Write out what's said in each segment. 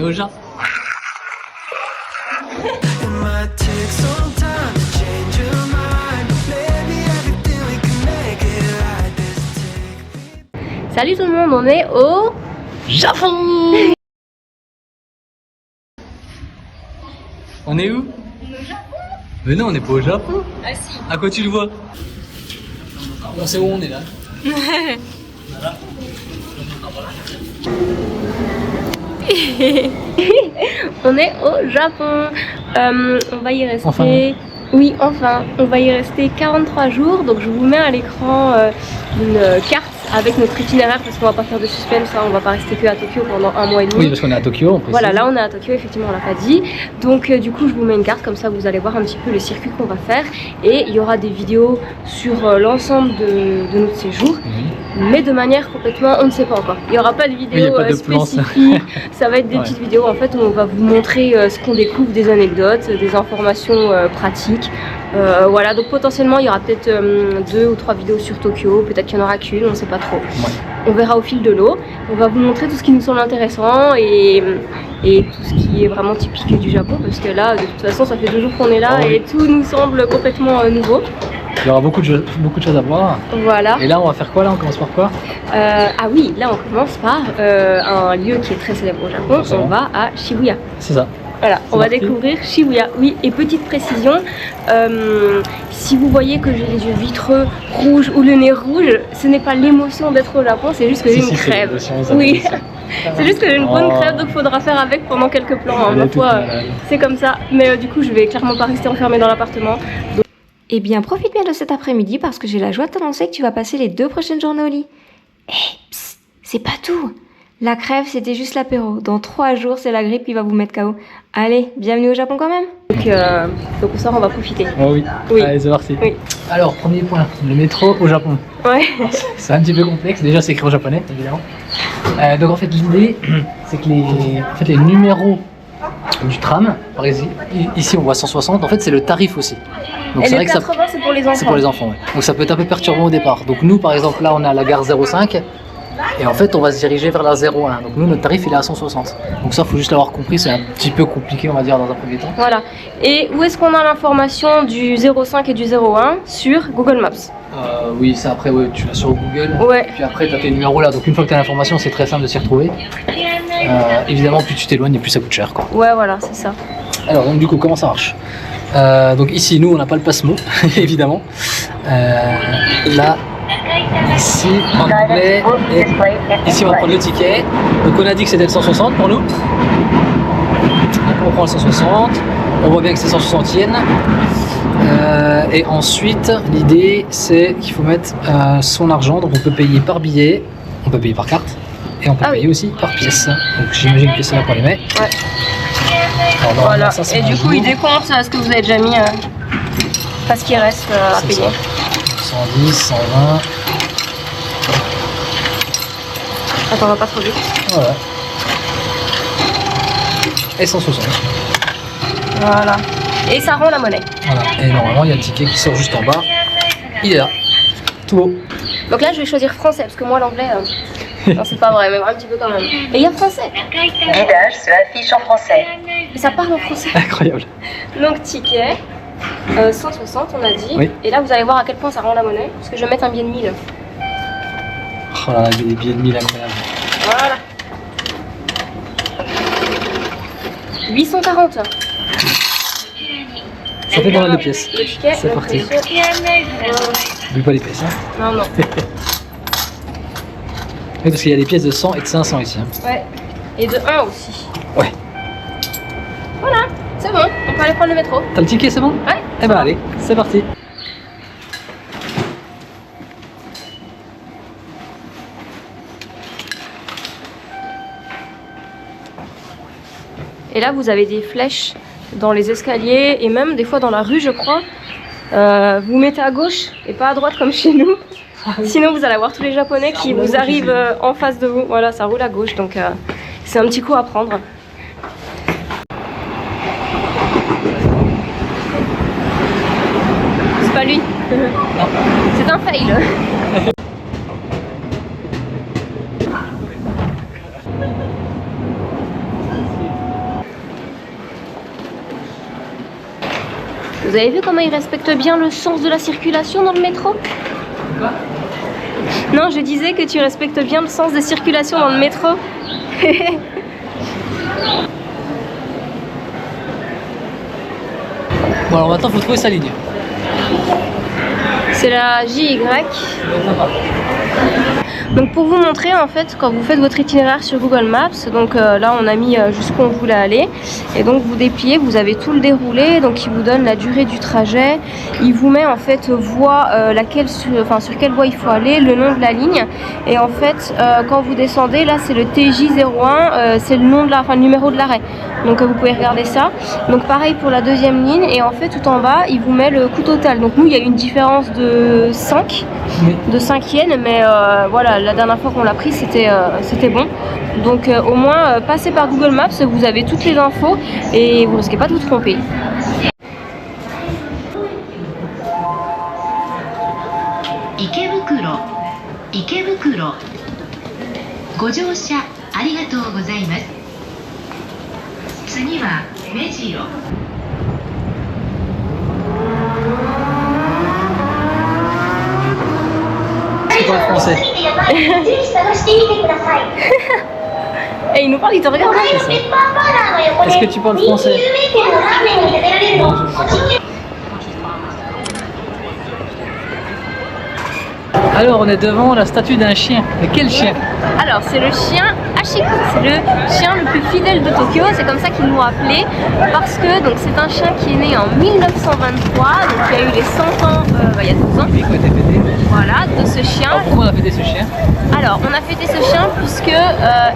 est au Japon. Salut tout le monde, on est au Japon. On est où? Mais non, on n'est pas au Japon. Ah si. À quoi tu le vois? On sait où on est là. Voilà. On est au Japon. On va y rester. Enfin. Oui, enfin, on va y rester 43 jours. Donc je vous mets à l'écran une carte avec notre itinéraire parce qu'on va pas faire de suspense, hein, on va pas rester que à Tokyo pendant un mois et demi. Oui, parce qu'on est à Tokyo, on précise. Voilà, là on est à Tokyo, effectivement on l'a pas dit. Donc du coup je vous mets une carte, comme ça vous allez voir un petit peu le circuit qu'on va faire. Et il y aura des vidéos sur l'ensemble de notre séjour. Mais de manière complètement, on ne sait pas encore. Il n'y aura pas de vidéo spécifique, ça va être des petites vidéos en fait où on va vous montrer ce qu'on découvre, des anecdotes, des informations pratiques. Voilà, donc potentiellement il y aura peut-être 2 ou 3 vidéos sur Tokyo, peut-être qu'il n'y en aura qu'une, on ne sait pas trop. Ouais. On verra au fil de l'eau, on va vous montrer tout ce qui nous semble intéressant et tout ce qui est vraiment typique du Japon, parce que là de toute façon ça fait 2 jours qu'on est là et tout nous semble complètement nouveau. Il y aura beaucoup de choses à voir. Voilà. Et là on va faire quoi là? On commence par quoi? Ah oui, là on commence par un lieu qui est très célèbre au Japon, on va à Shibuya. C'est ça. Voilà, on va découvrir Shibuya. Oui, et petite précision, si vous voyez que j'ai les yeux vitreux, rouges ou le nez rouge, ce n'est pas l'émotion d'être au Japon, c'est juste que j'ai une crève. Oui, c'est juste que j'ai une bonne crève, donc il faudra faire avec pendant quelques plans. Hein. Ma foi, c'est comme ça. Mais du coup, je vais clairement pas rester enfermée dans l'appartement. Donc... Eh bien, profite bien de cet après-midi parce que j'ai la joie de t'annoncer que tu vas passer les 2 prochaines journées au lit. Eh, psst, c'est pas tout. La crève, c'était juste l'apéro. Dans 3 jours, c'est la grippe qui va vous mettre KO. Allez, bienvenue au Japon quand même. Donc au soir, on va profiter. Oh oui. Oui. Allez, c'est parti. Oui. Alors, premier point, le métro au Japon. Ouais. C'est un petit peu complexe. Déjà, c'est écrit en japonais, évidemment. Donc en fait, l'idée, c'est que les numéros du tram, par exemple, ici on voit 160, en fait c'est le tarif aussi. Donc c'est vrai que 80 c'est pour les enfants. C'est pour les enfants, ouais. Donc ça peut être un peu perturbant au départ. Donc nous par exemple là on est à la gare 05 et en fait on va se diriger vers la 01. Donc nous notre tarif il est à 160. Donc ça faut juste l'avoir compris, c'est un petit peu compliqué on va dire dans un premier temps. Voilà. Et où est-ce qu'on a l'information du 05 et du 01 sur Google Maps? Oui, ça après ouais, tu l'as sur Google. Ouais. Puis après tu as tes numéros là. Donc une fois que tu as l'information c'est très simple de s'y retrouver. Évidemment plus tu t'éloignes et plus ça coûte cher quoi. Ouais voilà c'est ça. Alors donc du coup comment ça marche? Donc ici nous on n'a pas le passe-mot évidemment. Là ici en anglais et ici on va prendre le ticket. Donc on a dit que c'était le 160 pour nous. Donc on prend le 160. On voit bien que c'est 160 yens. Et ensuite l'idée c'est qu'il faut mettre son argent. Donc on peut payer par billet, on peut payer par carte. Et on peut payer aussi par pièce. Donc j'imagine que c'est là qu'on les met. Ouais. Alors, voilà. ça, et du coup, il décompte ce que vous avez déjà mis. Parce qu'il reste à payer. Ça. 110, 120. Attends, on va pas trop vite. Voilà. Et 160. Voilà. Et ça rend la monnaie. Voilà. Et normalement, il y a le ticket qui sort juste en bas. Il est là. Tout beau. Donc là, je vais choisir français parce que moi, l'anglais. Non, c'est pas vrai, mais un petit peu quand même. Et il y a français. Guidage se affiche en français. Et ça parle en français. Incroyable. Donc, ticket. 160, on a dit. Oui. Et là, vous allez voir à quel point ça rend la monnaie. Parce que je vais mettre un billet de 1000. Oh là là, il y a des billets de 1000 incroyables. Voilà. 840. Ça fait pas mal de pièces. Le ticket. C'est parti. N'oublie pas les pièces. Hein. Non, non. Oui, parce qu'il y a des pièces de 100 et de 500 ici. Hein. Ouais. Et de 1 aussi. Ouais. Voilà, c'est bon. On peut aller prendre le métro. T'as le ticket, c'est bon? Ouais. Eh ben allez, c'est parti. Et là, vous avez des flèches dans les escaliers et même des fois dans la rue, je crois. Vous mettez à gauche et pas à droite comme chez nous. Sinon, vous allez avoir tous les Japonais qui vous arrivent en face de vous. Voilà, ça roule à gauche, donc c'est un petit coup à prendre. C'est pas lui. C'est un fail. Vous avez vu comment il respecte bien le sens de la circulation dans le métro? Quoi? Non, je disais que tu respectes bien le sens de circulation dans le métro. Bon, alors maintenant, il faut trouver sa ligne. C'est la JY. Donc pour vous montrer en fait quand vous faites votre itinéraire sur Google Maps, donc là on a mis jusqu'où on voulait aller et donc vous dépliez, vous avez tout le déroulé, donc il vous donne la durée du trajet, il vous met en fait voie sur quelle voie il faut aller, le nom de la ligne et en fait quand vous descendez là c'est le TJ01, c'est le nom de le numéro de l'arrêt, donc vous pouvez regarder ça. Donc pareil pour la deuxième ligne et en fait tout en bas il vous met le coût total, donc nous il y a une différence de 5 yens mais voilà, la dernière fois qu'on l'a pris c'était bon, donc au moins passez par Google Maps, vous avez toutes les infos et vous risquez pas de vous tromper. Ikebukuro ご乗車ありがとうございます。次は目白。C'est pas le français. Et il nous parle, il te regarde. Est-ce que tu parles français? Alors, on est devant la statue d'un chien. Mais quel chien? Alors c'est le chien Hachiko, c'est le chien le plus fidèle de Tokyo, c'est comme ça qu'ils l'ont appelé parce que donc c'est un chien qui est né en 1923, donc il a eu les 100 ans il y a 12 ans. Voilà, de ce chien. Alors, pourquoi on a fêté ce chien? Alors on a fêté ce chien puisque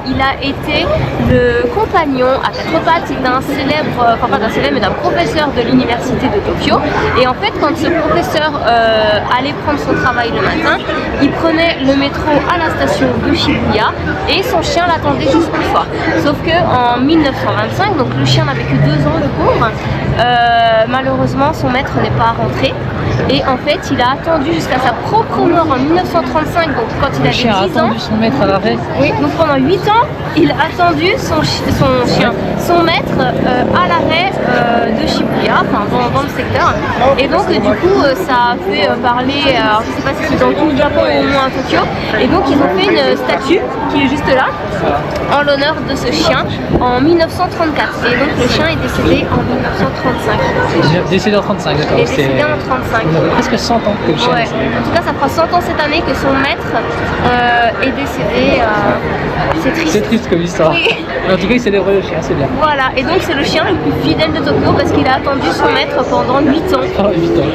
il a été le compagnon à quatre pattes d'un célèbre, enfin pas d'un célèbre mais d'un professeur de l'université de Tokyo. Et en fait quand ce professeur allait prendre son travail le matin, il prenait le métro à la station de Shibuya et son chien l'attendait juste pour soi. Sauf que en 1925, donc le chien n'avait que 2 ans le pauvre, malheureusement son maître n'est pas rentré et en fait il a attendu jusqu'à sa propre mort en 1935, donc quand il avait 10 ans. Le chien a attendu son maître à l'arrêt. Oui, donc pendant 8 ans il a attendu son maître à l'arrêt de Shibuya, enfin dans le secteur, et donc du coup ça a fait parler, alors je sais pas si c'est dans tout le Japon ou au moins à Tokyo, et donc ils ont fait une statue qui est juste là en l'honneur de ce chien en 1934 et donc le chien est décédé en 1935. Décédé en 35, d'accord. Il est décédé en 35. On a presque 100 ans que le chien Ouais. est décédé. En tout cas ça fera 100 ans cette année que son maître est décédé, c'est triste. C'est triste comme histoire. Oui. Mais en tout cas, il célèbre le chien, c'est bien. Voilà, et donc c'est le chien le plus fidèle de Tokyo parce qu'il a attendu son maître pendant 8 ans. Ah, 8 ans.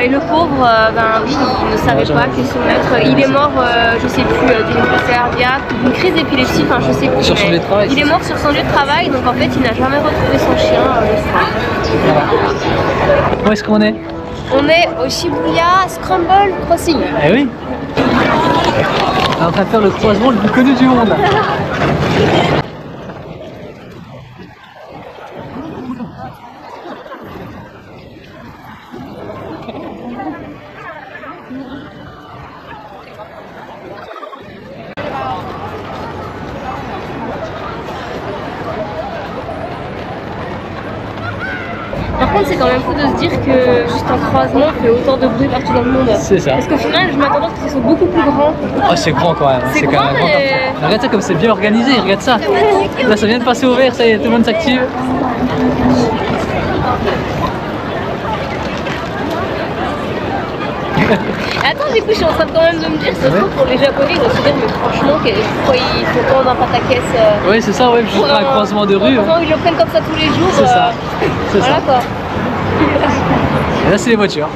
Et le pauvre, ben oui, il ne savait pas que son maître, il est mort, je sais plus, d'une crise cardiaque, d'une crise d'épilepsie, enfin je sais plus. Sur son mais lieu de travail, il est mort sur son lieu de travail, donc en fait il n'a jamais retrouvé son chien le soir. Voilà. Où est-ce qu'on est? On est au Shibuya Scramble Crossing. Eh oui. On est en train de faire le croisement le plus connu du monde. Par contre, c'est quand même fou de se dire que juste un croisement fait autant de bruit partout dans le monde. C'est ça. Parce qu'au final, je m'attendais à ce que ce soit beaucoup plus grand. Oh, c'est grand quand même. C'est quand grand, même grand. mais- Regarde ça comme c'est bien organisé, regarde ça. Là, ça vient de passer au vert, ça y est, tout le monde s'active. Attends, du coup, je suis en train de quand même de me dire, ça se trouve pour les Japonais, ils vont se dire, mais franchement, pourquoi ils font tant d'un pataquès Oui, c'est ça, ouais, juste un croisement de rue. Comment ils le prennent comme ça tous les jours. C'est ça. C'est Voilà ça. quoi. Et là, c'est les voitures.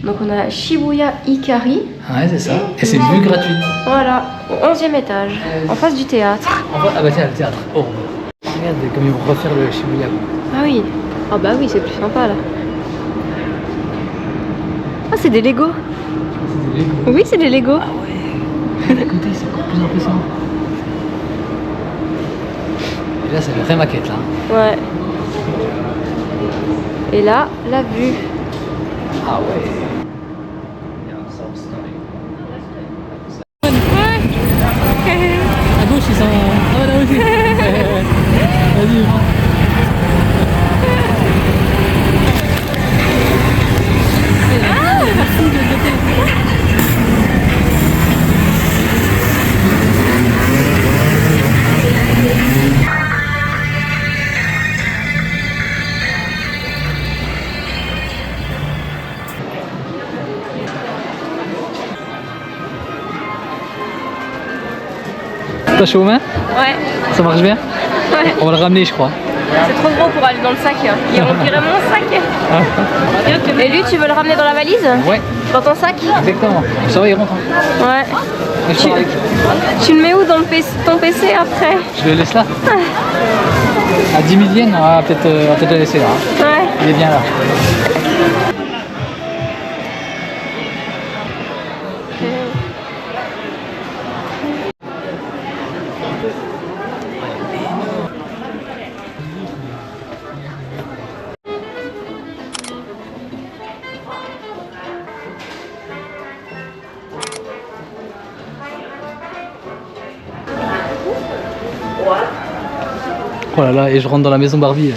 Donc on a Shibuya Ikari, Ouais, c'est ça. Et c'est une vue gratuite. voilà, au 11e étage, en face du théâtre. Ah bah tiens, le théâtre. Oh. Regarde comme ils vont refaire le Shibuya. Ah oui, ah bah oui, c'est plus sympa là. Ah, c'est des Lego. C'est des Lego. Oui, c'est des Lego. Ah ouais. D'un côté, c'est encore plus impressionnant. Et là, c'est une vraie maquette là. Ouais. Et là, la vue. Ah ouais. Ouais. T'as chaud aux mains? Ouais. Ça marche bien? Ouais. On va le ramener, je crois. C'est trop gros pour aller dans le sac. Il remplirait mon sac. Et lui, tu veux le ramener dans la valise? Ouais, Dans ton sac? exactement. Ça va, il rentre. Ouais. Je pars avec. Tu le mets où dans le ton PC après? Je le laisse là. À 10 000 yens, on va peut-être le laisser là. Ouais. Il est bien là. Oh là là, et je rentre dans la maison Barbie. Là.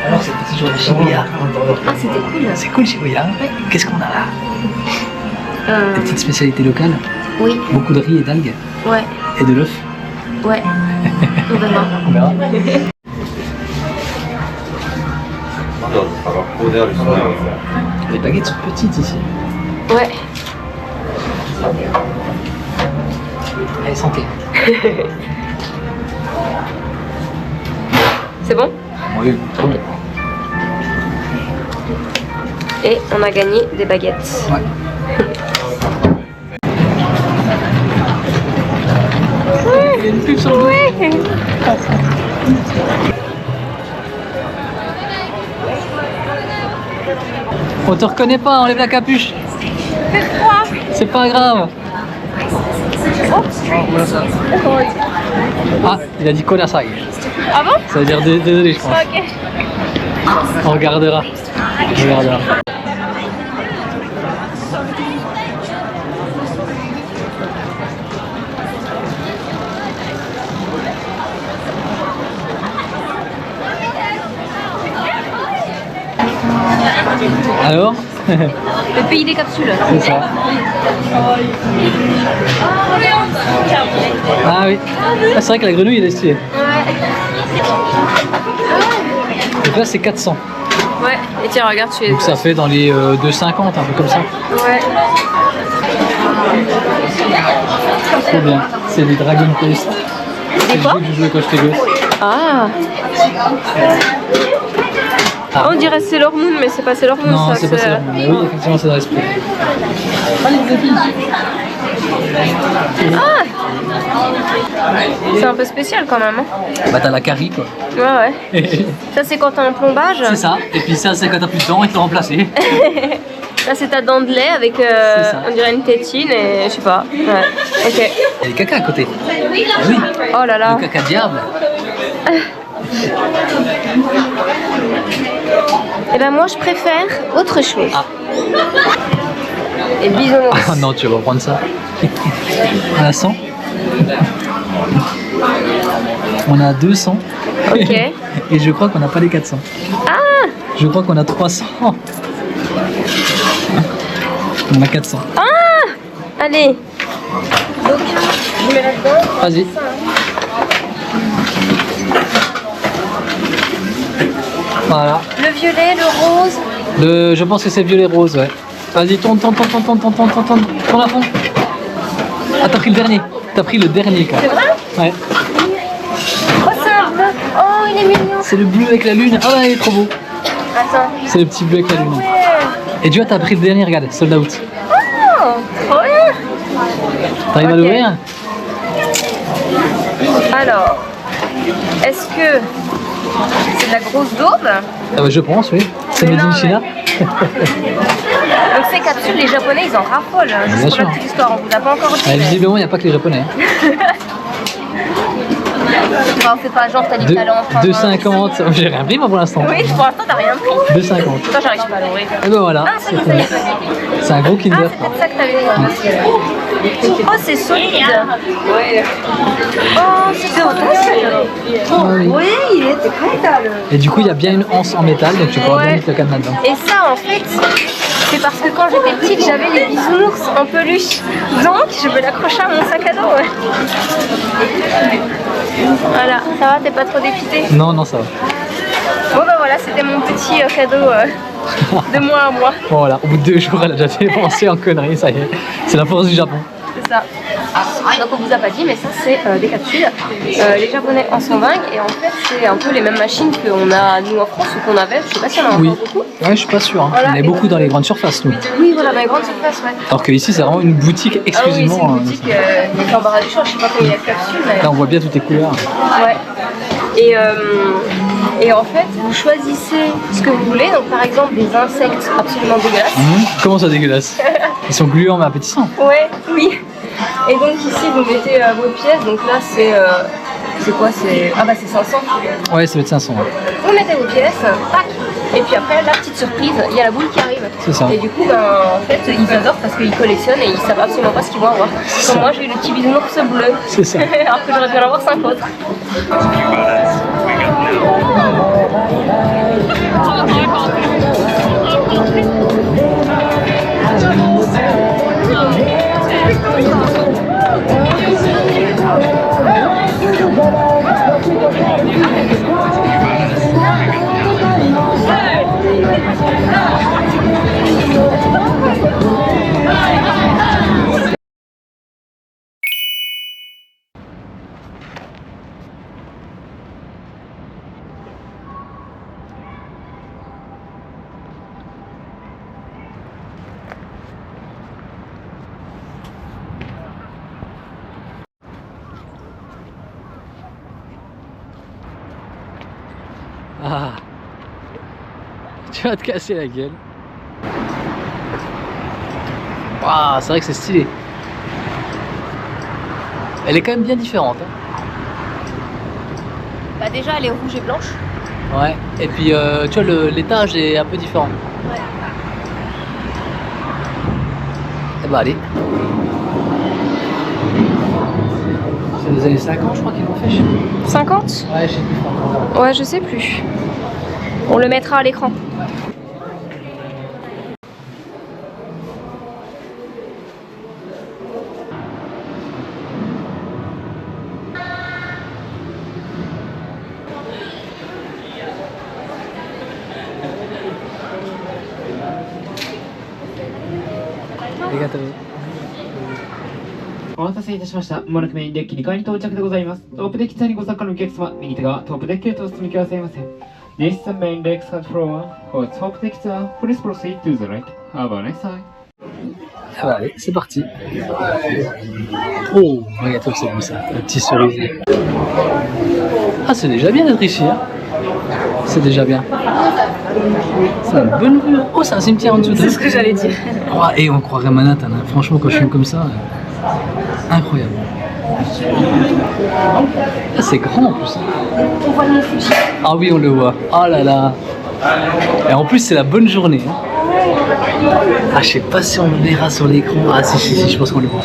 Alors c'est le petit jour de Shibuya. Ah, c'était cool. C'est cool Shibuya. Qu'est-ce qu'on a là? Des petites spécialités locales. Oui. Beaucoup de riz et d'algues. Ouais. Et de l'œuf. Ouais. On verra. On verra. Les baguettes sont petites ici. Ouais. Allez, santé. C'est bon? Oui, trop bien. Et on a gagné des baguettes. Ouais. Il y a une pub sur le dos. Ouais. On te reconnaît pas, enlève la capuche. C'est pas grave. Ah, il a dit Konasai. Ah bon? Ça veut dire désolé, je pense. Ok. On regardera. On regardera. Alors? Le pays des capsules. C'est ça. Ah oui. Ah, c'est vrai que la grenouille elle est stylée. Donc là c'est 400. Ouais. Et tiens, regarde, tu es. Donc ça fait dans les 2,50, un peu comme ça. Ouais. Trop bien. C'est des Dragon Quest. Des quoi? Que je jouais quand j'étais gosse. Ah. Ah. On dirait Sailor Moon, mais c'est pas Sailor Moon. Non, ça, c'est pas ça. Mais oui, effectivement, c'est dans l'esprit. Ah. C'est un peu spécial quand même. Hein. Bah t'as la carie quoi. Ouais, ouais. Ça, c'est quand t'as un plombage. C'est ça. Et puis ça, c'est quand t'as plus de temps, ils te l'ont remplacé. Ça, c'est ta dent de lait avec, ça. on dirait une tétine et je sais pas. Ouais. Ok. Il y a des caca à côté. Ah oui. Oh là là. Le caca diable. Et ben moi, je préfère autre chose. Ah. Et bisounours. Ah non, tu vas prendre ça. On a 100. On a 200. Ok. Et je crois qu'on n'a pas les 400. Ah. Je crois qu'on a 300. On a 400. Ah. Allez. Donc, je mets là-dedans. Vas-y. Voilà. Le violet, le rose. Je pense que c'est violet rose, ouais. Vas-y, tourne à fond. Ah, t'as pris le dernier. T'as pris le dernier, quoi. C'est vrai? Ouais. Oh, c'est un bleu. Oh, il est mignon. C'est le bleu avec la lune. Ah ouais, il est trop beau. Attends. C'est le petit bleu avec la lune. Ouais. Et tu vois, t'as pris le dernier, regarde, sold out. Oh, trop bien. T'arrives à Ok. l'ouvrir? Alors, est-ce que c'est de la grosse daube? Ah bah, je pense, oui. C'est Mais made in non, China. Donc ces capsules, les Japonais, ils en raffolent. Hein, juste Bien pour la sûr. petite histoire, on vous a pas encore dit. Ah, mais- visiblement, il n'y a pas que les Japonais. Enfin, on fait pas genre, t'as dit que t'allais en prendre. 2,50. J'ai rien pris, moi, pour l'instant. Oui, pour l'instant, t'as rien pris. 2,50. Toi, j'arrive pas à l'ouvrir. Et ben voilà. Ah, ça y est, ça y est, ça y est. C'est un gros Kinder. Ah, c'est peut-être ça que t'avais. Oh, c'est solide. Oh, c'est fantastique. Ah oui. Oui, il était prêt. Et du coup, il y a bien une anse en métal, donc tu pourras bien Ouais. mettre le cadenas dedans. Et ça, en fait, C'est parce que quand j'étais petite, j'avais les bisounours en peluche. Donc, je vais l'accrocher à mon sac à dos. Ouais. Voilà, ça va, t'es pas trop dépité? Non, non, ça va. Bon bah voilà, c'était mon petit cadeau de moi à moi. Bon voilà, au bout de 2 jours, elle a déjà fait penser en conneries, ça y est. C'est la force du Japon. C'est ça. Donc on vous a pas dit, mais ça c'est des capsules. Les Japonais en sont dingues et en fait c'est un peu les mêmes machines qu'on a nous en France ou qu'on avait. Je sais pas si on en a encore beaucoup. Ouais, je suis pas sûr. Hein. Voilà, on est beaucoup dans les grandes surfaces, nous. Oui, voilà, dans les grandes surfaces, ouais. Alors que ici, c'est vraiment une boutique exclusivement. Ah oui, c'est une boutique avec l'embarras du choix. Je sais pas combien il y a de capsules. Mais... Là, on voit bien toutes les couleurs. Ouais. Et en fait, vous choisissez ce que vous voulez. Donc par exemple, des insectes absolument dégueulasses. Comment ça dégueulasse? Ils sont gluants mais appétissants. Ouais, oui. Et donc ici, vous mettez vos pièces. Donc là, c'est quoi? Ah bah c'est 500. Ouais, ça va être 500. Ouais. Vous mettez vos pièces, tac. Et puis après, la petite surprise, il y a la boule qui arrive. C'est ça. Et du coup, en fait, ils adorent parce qu'ils collectionnent et ils savent absolument pas ce qu'ils vont avoir. Comme moi, j'ai eu le petit bisounours bleu. C'est ça. Alors que j'aurais pu en avoir 5 autres. Ah, tu vas te casser la gueule. Waouh, c'est vrai que c'est stylé. Elle est quand même bien différente. Hein. Bah déjà, elle est rouge et blanche. Ouais, et puis tu vois, l'étage est un peu différent. Ouais. Et bah allez. C'est des années 50, je crois qu'ils l'ont fait. Je sais plus. 50? Ouais, je sais plus. Ouais, je sais plus. On le mettra à l'écran. Arigatou. お待たせいたしました。まもなくメインデッキ2階に到着でございます。トップデッキツアーにご参加のお客様、右手側トップデッキへとお進みくださいませ。This is the main deck third floor. For top deck tour, please proceed to the right. Have a nice time. Ah bah allez, c'est parti. Oh, regarde comme c'est beau ça, le petit cerisier. Ah, c'est déjà bien d'être ici, hein. C'est déjà bien. C'est une bonne rue. Oh, c'est un cimetière en dessous. C'est ce que j'allais dire. Oh, et on croirait Manhattan, hein. Franchement, quand je suis comme ça, incroyable. Ah, c'est grand en plus. On voit le mont Fuji. Ah oui, on le voit. Oh là là. Et en plus, c'est la bonne journée. Hein. Ah, je sais pas si on le verra sur l'écran. Ah, si, je pense qu'on le voit.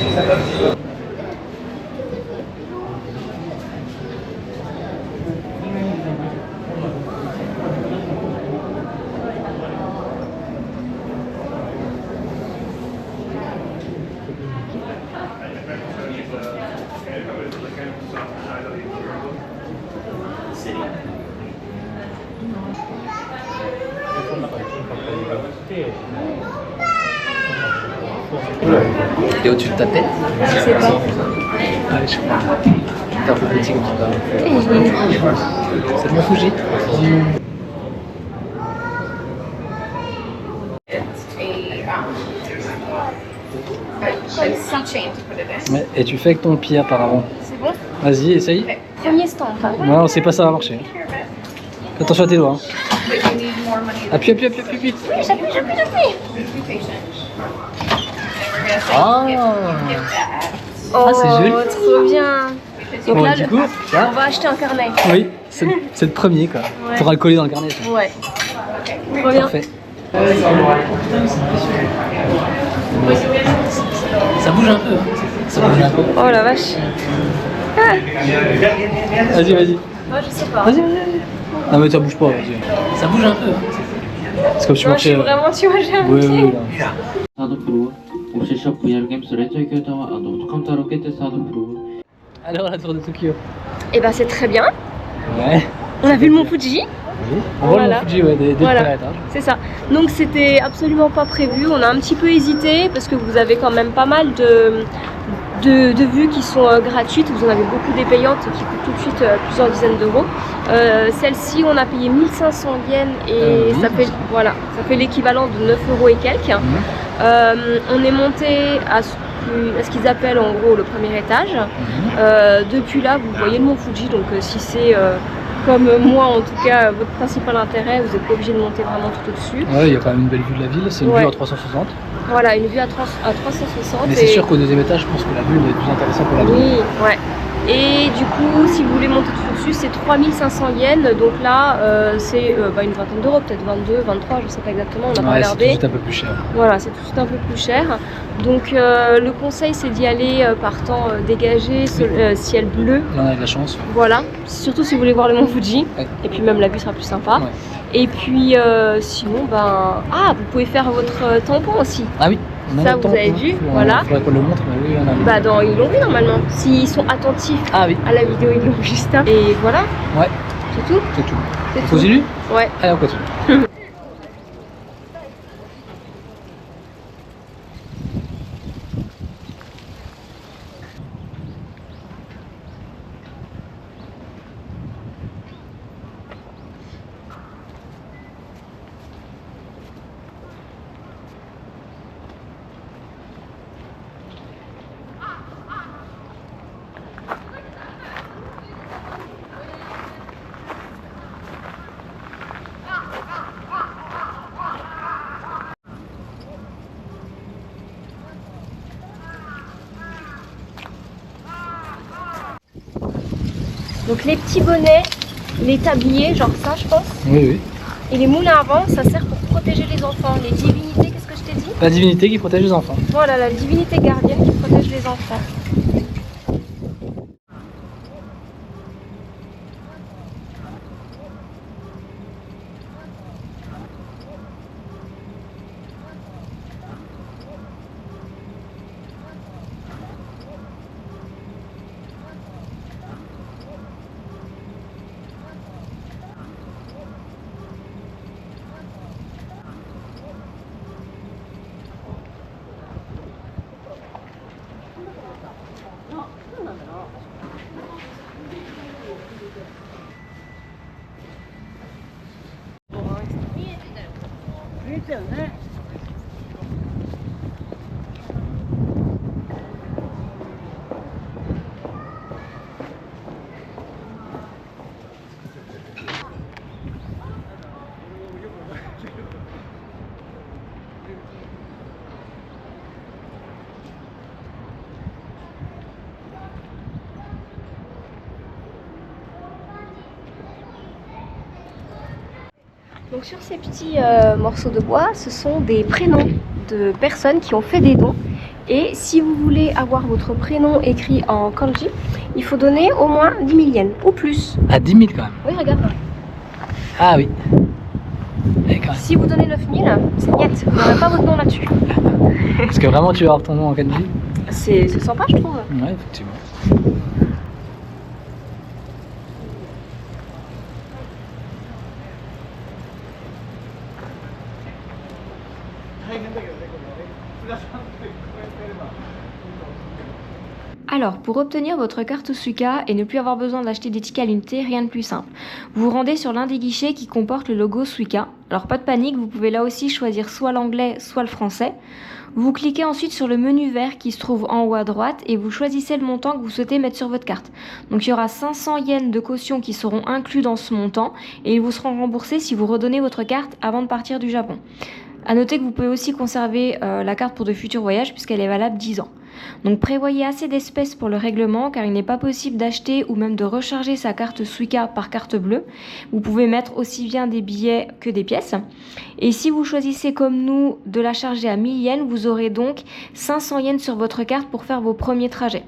Et au-dessus de ta tête? Je sais pas. Ouais, je crois. T'es un peu petit comme tu parles. C'est le mont Fuji. Ouais, et tu fais avec ton pied apparemment. C'est bon? Vas-y, essaye. Premier stand. Non, on sait pas ça va marcher. Fais attention à tes doigts. Hein. Appuie. J'appuie. Ah, Oh, c'est joli. trop bien. Donc Bon, là, du coup, ça, on va acheter un carnet. oui, c'est le premier quoi. Ouais. Faudra le coller dans le carnet. Ça. Ouais. Trop bien. Parfait. Ça bouge un peu. Hein. Ça bouge un peu. Oh la vache. Vas-y. Moi je sais pas. Vas-y. Non mais ça bouge pas, vas-y. Ça bouge un peu. Hein. C'est comme si tu Non, je suis marchais. vraiment, tu vois, j'ai un Oui, pied. oui, oui. サードフロア、オフィシャルショップ、VR ゲームス、レッドエキュータワー、カウンターロケットサードフロ Alors, la tour de Tokyo. Et bah, c'est très bien. Ouais. On a vu le mont Fuji. Oui. On voit Voilà. le Fuji, ouais, des Voilà. premiers étages. C'est ça. Donc c'était absolument pas prévu. On a un petit peu hésité parce que vous avez quand même pas mal de vues qui sont gratuites. Vous en avez beaucoup des payantes qui coûtent tout de suite plusieurs dizaines d'euros. Celle-ci, on a payé 1500 yens et oui. ça fait l'équivalent de 9 euros et quelques. On est monté à ce qu'ils appellent en gros le premier étage. Depuis là, vous voyez le mont Fuji. Donc si c'est comme moi en tout cas votre principal intérêt, vous n'êtes pas obligé de monter vraiment tout au-dessus. Ouais, il y a quand même une belle vue de la ville. C'est une Ouais. vue à 360. Voilà, une vue à 360. Mais c'est sûr qu'au deuxième étage, je pense que la vue est plus intéressante pour la vue. Oui, ouais. Et du coup, si vous voulez monter tout dessus, c'est 3500 yens. Donc là, c'est une vingtaine d'euros, peut-être 22, 23, je sais pas exactement, on n'a pas Ouais, c'est tout de regardé. suite un peu plus cher. Voilà, c'est tout de suite un peu plus cher. Donc le conseil, c'est d'y aller par temps dégagé, ciel bleu. Là, on a de la chance. Voilà, surtout si vous voulez voir le mont Fuji. Ouais. Et puis même la vue sera plus sympa. Ouais. Et puis sinon, vous pouvez faire votre tampon aussi. Ah oui. on a Ça, notre vous temps, avez hein. vu, Faudrait- voilà. Faudrait qu'on le montre, mais oui, on a vu. Bah ils l'ont vu normalement. S'ils sont attentifs Ah oui, à la vidéo, ils l'ont vu juste après. Et voilà. Ouais. C'est tout. c'est tout. C'est On tout. continue? Ouais. Allez, on continue. Donc les petits bonnets, les tabliers, genre ça je pense, Oui, oui. et les moulins à vent, ça sert pour protéger les enfants. Les divinités, qu'est-ce que je t'ai dit? La divinité qui protège les enfants. Voilà, la divinité gardienne qui protège les enfants. Donc sur ces petits morceaux de bois, ce sont des prénoms de personnes qui ont fait des dons. Et si vous voulez avoir votre prénom écrit en kanji, il faut donner au moins 10 000 yens ou plus. À 10 000 quand même. Oui, regarde. Ah oui. Et quand même. Si vous donnez 9 000, c'est niet. Vous n'aurez pas votre nom là-dessus. Parce que vraiment, tu vas avoir ton nom en kanji. C'est sympa, je trouve. Ouais, effectivement. Alors, pour obtenir votre carte Suica et ne plus avoir besoin d'acheter des tickets à l'unité, rien de plus simple. Vous vous rendez sur l'un des guichets qui comporte le logo Suica. Alors, pas de panique, vous pouvez là aussi choisir soit l'anglais, soit le français. Vous cliquez ensuite sur le menu vert qui se trouve en haut à droite et vous choisissez le montant que vous souhaitez mettre sur votre carte. Donc, il y aura 500 yens de caution qui seront inclus dans ce montant et ils vous seront remboursés si vous redonnez votre carte avant de partir du Japon. A noter que vous pouvez aussi conserver la carte pour de futurs voyages puisqu'elle est valable 10 ans. Donc prévoyez assez d'espèces pour le règlement car il n'est pas possible d'acheter ou même de recharger sa carte Suica par carte bleue. Vous pouvez mettre aussi bien des billets que des pièces. Et si vous choisissez comme nous de la charger à 1000 yens, vous aurez donc 500 yens sur votre carte pour faire vos premiers trajets.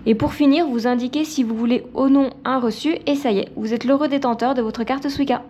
Et pour finir, vous indiquez si vous voulez ou non un reçu et ça y est, vous êtes l'heureux détenteur de votre carte Suica.